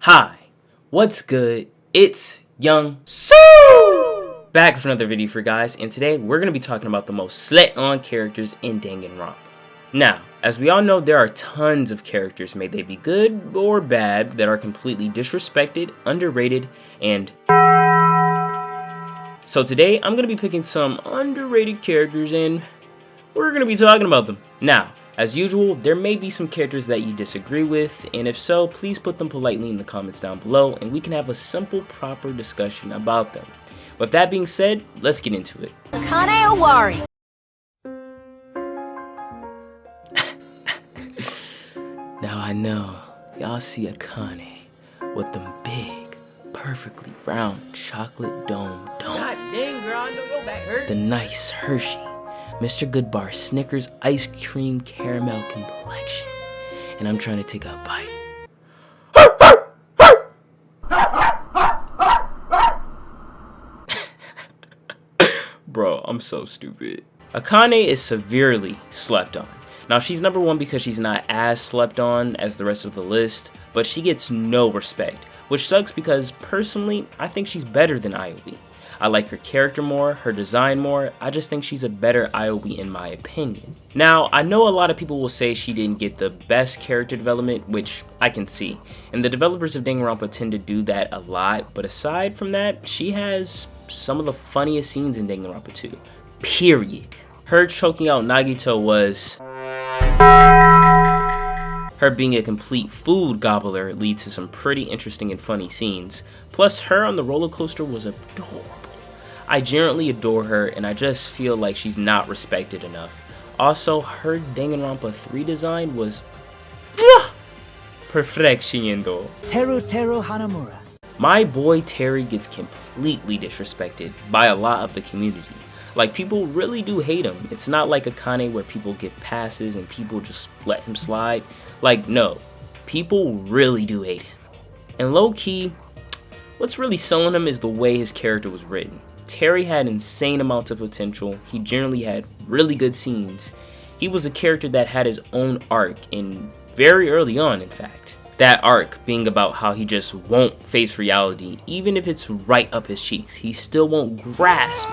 Hi, what's good? It's Young Sue! Back with another video for you guys, and today we're going to be talking about the most slept on characters in Danganronpa. Now, as we all know, there are tons of characters, may they be good or bad, that are completely disrespected, underrated, and... So today, I'm going to be picking some underrated characters and we're going to be talking about them. Now, as usual, there may be some characters that you disagree with, and if so, please put them politely in the comments down below, and we can have a simple, proper discussion about them. With that being said, let's get into it. Kane Owari. Now I know, y'all see Akane with them big, perfectly round chocolate dome donuts. God dang, girl, I know your back hurt. The nice Hershey, Mr. Goodbar Snickers ice cream caramel complexion. And I'm trying to take a bite. Bro, I'm so stupid. Akane is severely slept on. Now, she's number one because she's not as slept on as the rest of the list, but she gets no respect, which sucks because personally, I think she's better than Aoi. I like her character more, her design more. I just think she's a better Aoi in my opinion. Now, I know a lot of people will say she didn't get the best character development, which I can see. And the developers of Danganronpa tend to do that a lot, but aside from that, she has some of the funniest scenes in Danganronpa 2. Period. Her choking out Nagito was... Her being a complete food gobbler leads to some pretty interesting and funny scenes. Plus, her on the roller coaster was adorable. I genuinely adore her, and I just feel like she's not respected enough. Also, her Danganronpa 3 design was perfection though. Teru Hanamura. My boy Terry gets completely disrespected by a lot of the community. Like, people really do hate him. It's not like Akane where people give passes and people just let him slide. Like, no, people really do hate him. And low-key, what's really selling him is the way his character was written. Terry had insane amounts of potential. He generally had really good scenes. He was a character that had his own arc, and very early on, in fact. That arc being about how he just won't face reality, even if it's right up his cheeks. He still won't grasp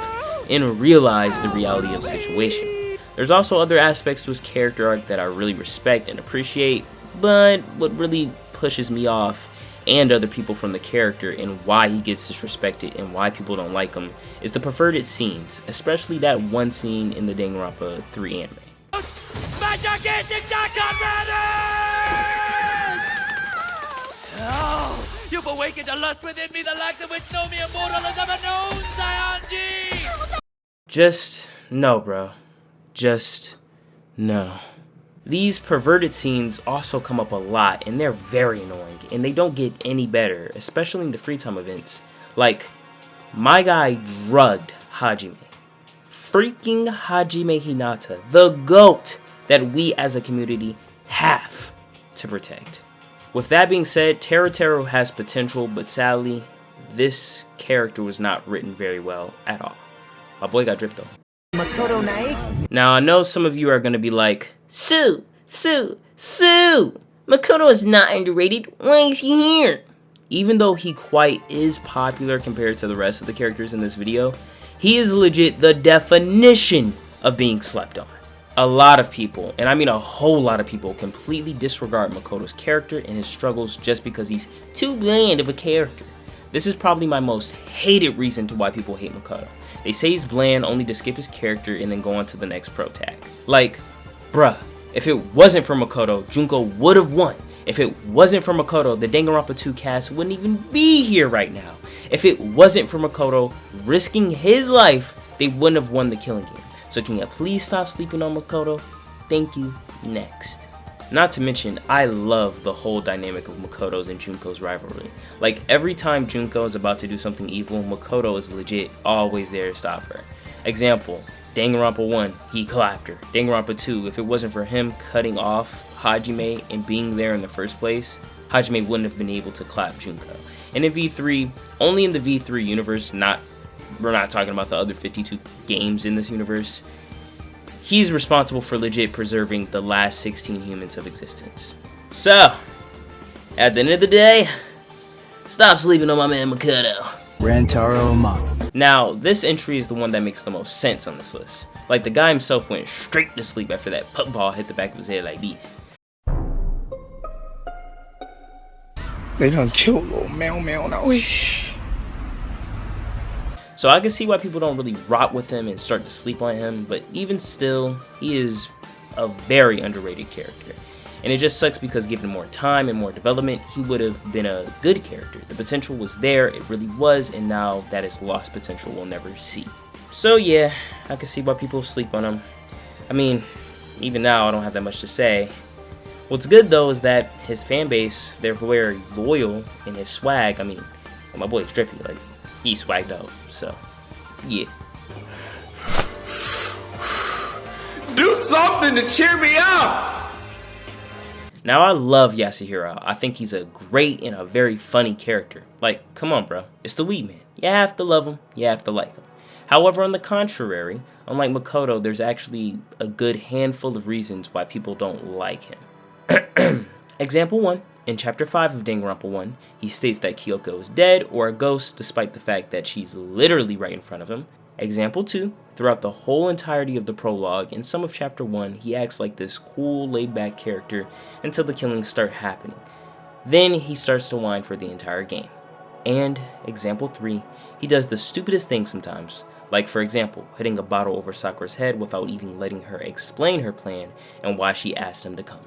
and realize the reality of the situation. There's also other aspects to his character arc that I really respect and appreciate, but what really pushes me off and other people from the character and why he gets disrespected and why people don't like him is the perverted scenes, especially that one scene in the Danganronpa 3 anime. My gigantic Oh, you've awakened a lust within me, the likes of which no mere mortal has ever known, Sion-ji! Just no, bro. Just no. These perverted scenes also come up a lot, and they're very annoying, and they don't get any better, especially in the free time events. Like, my guy drugged Hajime. Freaking Hajime Hinata, the GOAT that we as a community have to protect. With that being said, Teru has potential, but sadly, this character was not written very well at all. My boy got dripped though. Makoto Nae. Now, I know some of you are going to be like, Sue! Makoto is not underrated. Why is he here? Even though he quite is popular compared to the rest of the characters in this video, he is legit the definition of being slept on. A lot of people, and I mean a whole lot of people, completely disregard Makoto's character and his struggles just because he's too bland of a character. This is probably my most hated reason to why people hate Makoto. They say he's bland only to skip his character and then go on to the next pro tag. Like, bruh, if it wasn't for Makoto, Junko would have won. If it wasn't for Makoto, the Danganronpa 2 cast wouldn't even be here right now. If it wasn't for Makoto risking his life, they wouldn't have won the Killing Game. So can you please stop sleeping on Makoto? Thank you. Next. Not to mention, I love the whole dynamic of Makoto's and Junko's rivalry. Like, every time Junko is about to do something evil, Makoto is legit always there to stop her. Example, Danganronpa 1, he clapped her. Danganronpa 2, if it wasn't for him cutting off Hajime and being there in the first place, Hajime wouldn't have been able to clap Junko. And in V3, only in the V3 universe, we're not talking about the other 52 games in this universe, he's responsible for legit preserving the last 16 humans of existence. So, at the end of the day, Stop sleeping on my man Makoto. Rantaro Mom. Now, this entry is the one that makes the most sense on this list. Like, the guy himself went straight to sleep after that puck ball hit the back of his head like this. They done killed little Meow Meow now. So I can see why people don't really rock with him and start to sleep on him, but even still, he is a very underrated character. And it just sucks because given more time and more development, he would have been a good character. The potential was there, it really was, and now that is lost potential we'll never see. So yeah, I can see why people sleep on him. I mean, even now I don't have that much to say. What's good though is that his fan base, they're very loyal in his swag. I mean, my boy's drippy, like, he's swagged out, so yeah. Do something to cheer me up! Now I love Yasuhiro. I think he's a great and a very funny character. Like, come on bro, it's the weed man. You have to love him, you have to like him. However, on the contrary, unlike Makoto, there's actually a good handful of reasons why people don't like him. Example 1. In Chapter 5 of Danganronpa 1, he states that Kyoko is dead or a ghost despite the fact that she's literally right in front of him. Example 2. Throughout the whole entirety of the prologue and some of Chapter 1, he acts like this cool, laid-back character until the killings start happening. Then he starts to whine for the entire game. And Example 3. He does the stupidest things sometimes. Like, for example, hitting a bottle over Sakura's head without even letting her explain her plan and why she asked him to come.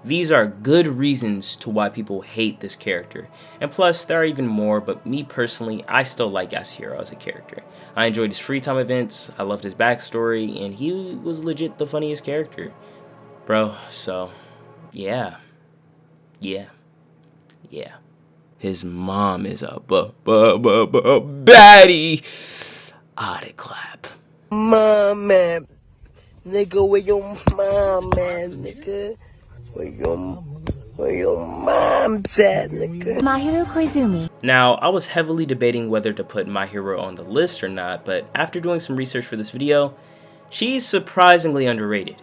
These are good reasons to why people hate this character, and plus there are even more, but me personally, I still like Yasuhiro as a character. I enjoyed his free time events, I loved his backstory, and he was legit the funniest character. Bro, so, yeah. His mom is a baddie. Outta clap. Mom, man. Nigga, where your mom, man, nigga? Where your mom's at, nigga? Mahiro Koizumi. Now, I was heavily debating whether to put My Hero on the list or not, but after doing some research for this video, she's surprisingly underrated.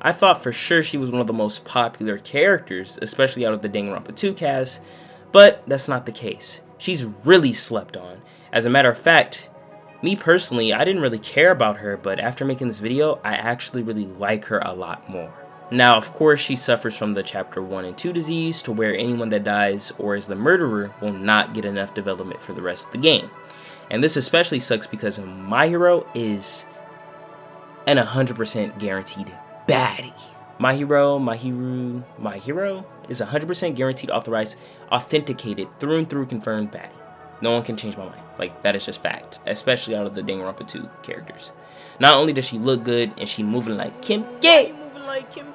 I thought for sure she was one of the most popular characters, especially out of the Danganronpa 2 cast, but that's not the case. She's really slept on. As a matter of fact, me personally, I didn't really care about her, but after making this video, I actually really like her a lot more. Now, of course, she suffers from the Chapter 1 and 2 disease, to where anyone that dies or is the murderer will not get enough development for the rest of the game. And this especially sucks because My Hero is an 100% guaranteed baddie. My Hero is 100% guaranteed, authorized, authenticated, through and through confirmed baddie. No one can change my mind. Like, that is just fact, especially out of the Danganronpa 2 characters. Not only does she look good and she moving like Kim K,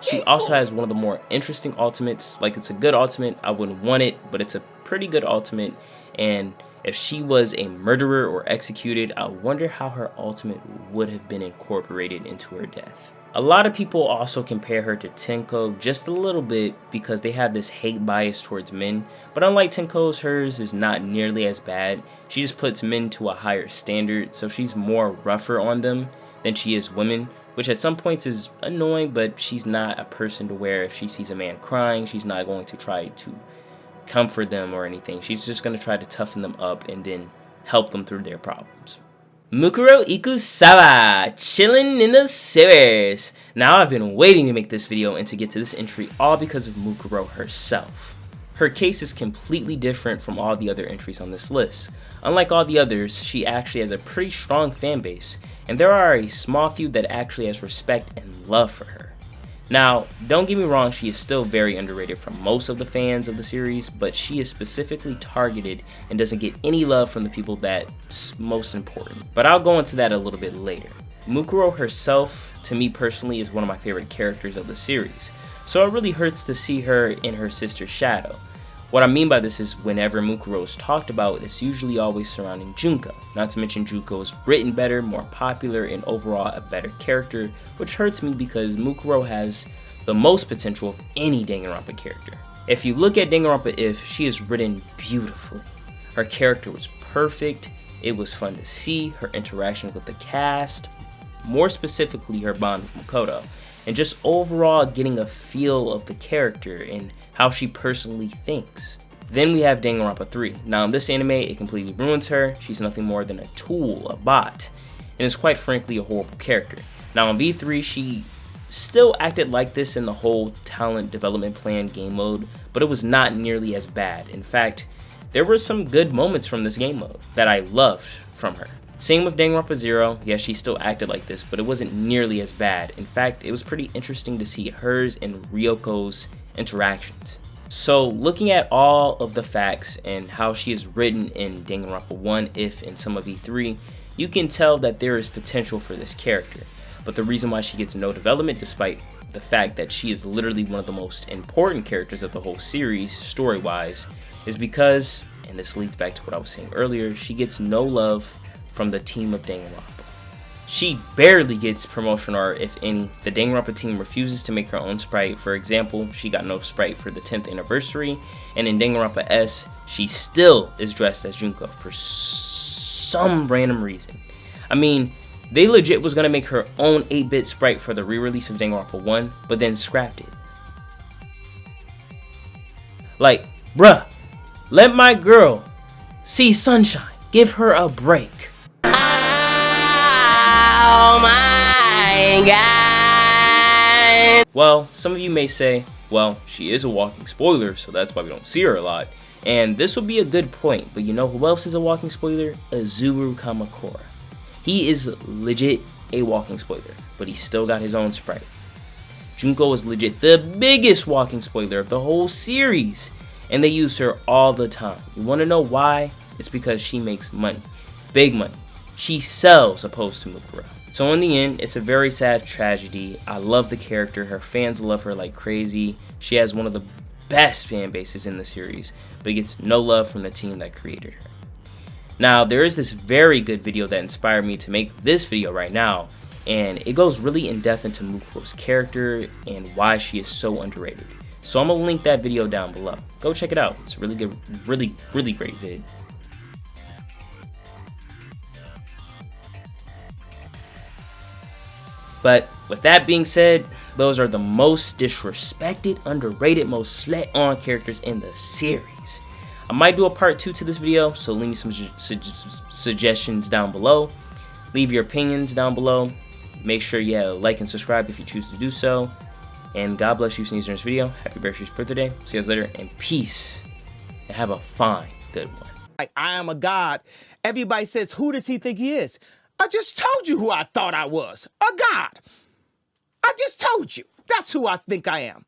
she also has one of the more interesting ultimates. Like, it's a good ultimate. I wouldn't want it, but it's a pretty good ultimate. And if she was a murderer or executed, I wonder how her ultimate would have been incorporated into her death. A lot of people also compare her to Tenko just a little bit because they have this hate bias towards men. But unlike Tenko's, hers is not nearly as bad. She just puts men to a higher standard, so she's more rougher on them than she is women, which at some points is annoying, but she's not a person to where if she sees a man crying, she's not going to try to comfort them or anything. She's just going to try to toughen them up and then help them through their problems. Mukuro Ikusawa, chilling in the sewers. Now I've been waiting to make this video and to get to this entry all because of Mukuro herself. Her case is completely different from all the other entries on this list. Unlike all the others, she actually has a pretty strong fan base, and there are a small few that actually has respect and love for her. Now, don't get me wrong, she is still very underrated from most of the fans of the series, but she is specifically targeted and doesn't get any love from the people that's most important. But I'll go into that a little bit later. Mukuro herself, to me personally, is one of my favorite characters of the series, so it really hurts to see her in her sister's shadow. What I mean by this is whenever Mukuro is talked about, it's usually always surrounding Junko. Not to mention Junko is written better, more popular, and overall a better character, which hurts me because Mukuro has the most potential of any Danganronpa character. If you look at Danganronpa If, she is written beautifully. Her character was perfect, it was fun to see, her interaction with the cast, more specifically her bond with Makoto, and just overall getting a feel of the character and how she personally thinks. Then we have Danganronpa 3. Now in this anime, it completely ruins her. She's nothing more than a tool, a bot, and is quite frankly a horrible character. Now in V3, she still acted like this in the whole talent development plan game mode, but it was not nearly as bad. In fact, there were some good moments from this game mode that I loved from her. Same with Danganronpa 0, yes, she still acted like this, but it wasn't nearly as bad. In fact, it was pretty interesting to see hers and Ryoko's interactions. So looking at all of the facts and how she is written in Danganronpa 1, if in some of E3, you can tell that there is potential for this character. But the reason why she gets no development, despite the fact that she is literally one of the most important characters of the whole series, story-wise, is because, and this leads back to what I was saying earlier, she gets no love from the team of Danganronpa. She barely gets promotion art, if any. The Danganronpa team refuses to make her own sprite. For example, she got no sprite for the 10th anniversary, and in Danganronpa S, she still is dressed as Junko for some random reason. I mean, they legit was gonna make her own 8-bit sprite for the re-release of Danganronpa 1, but then scrapped it. Like, bruh, let my girl see sunshine. Give her a break. Oh my god! Well, some of you may say, well, she is a walking spoiler, so that's why we don't see her a lot. And this would be a good point, but you know who else is a walking spoiler? Azuru Kamakura. He is legit a walking spoiler, but he still got his own sprite. Junko is legit the biggest walking spoiler of the whole series, and they use her all the time. You want to know why? It's because she makes money. Big money. She sells opposed to Mukuro. So in the end, it's a very sad tragedy. I love the character. Her fans love her like crazy. She has one of the best fan bases in the series, but gets no love from the team that created her. Now, there is this very good video that inspired me to make this video right now, and it goes really in depth into Mukuro's character and why she is so underrated. So I'm gonna link that video down below. Go check it out. It's a really good, really great vid. But with that being said, those are the most disrespected, underrated, most slept on characters in the series. I might do a part 2 to this video, so leave me some suggestions down below. Leave your opinions down below. Make sure you like and subscribe if you choose to do so. And God bless you for seeing this video. Happy Bearshoo's birthday. See you guys later, and peace. And have a fine, good one. Like, I am a god. Everybody says, who does he think he is? I just told you who I thought I was. A god. I just told you. That's who I think I am.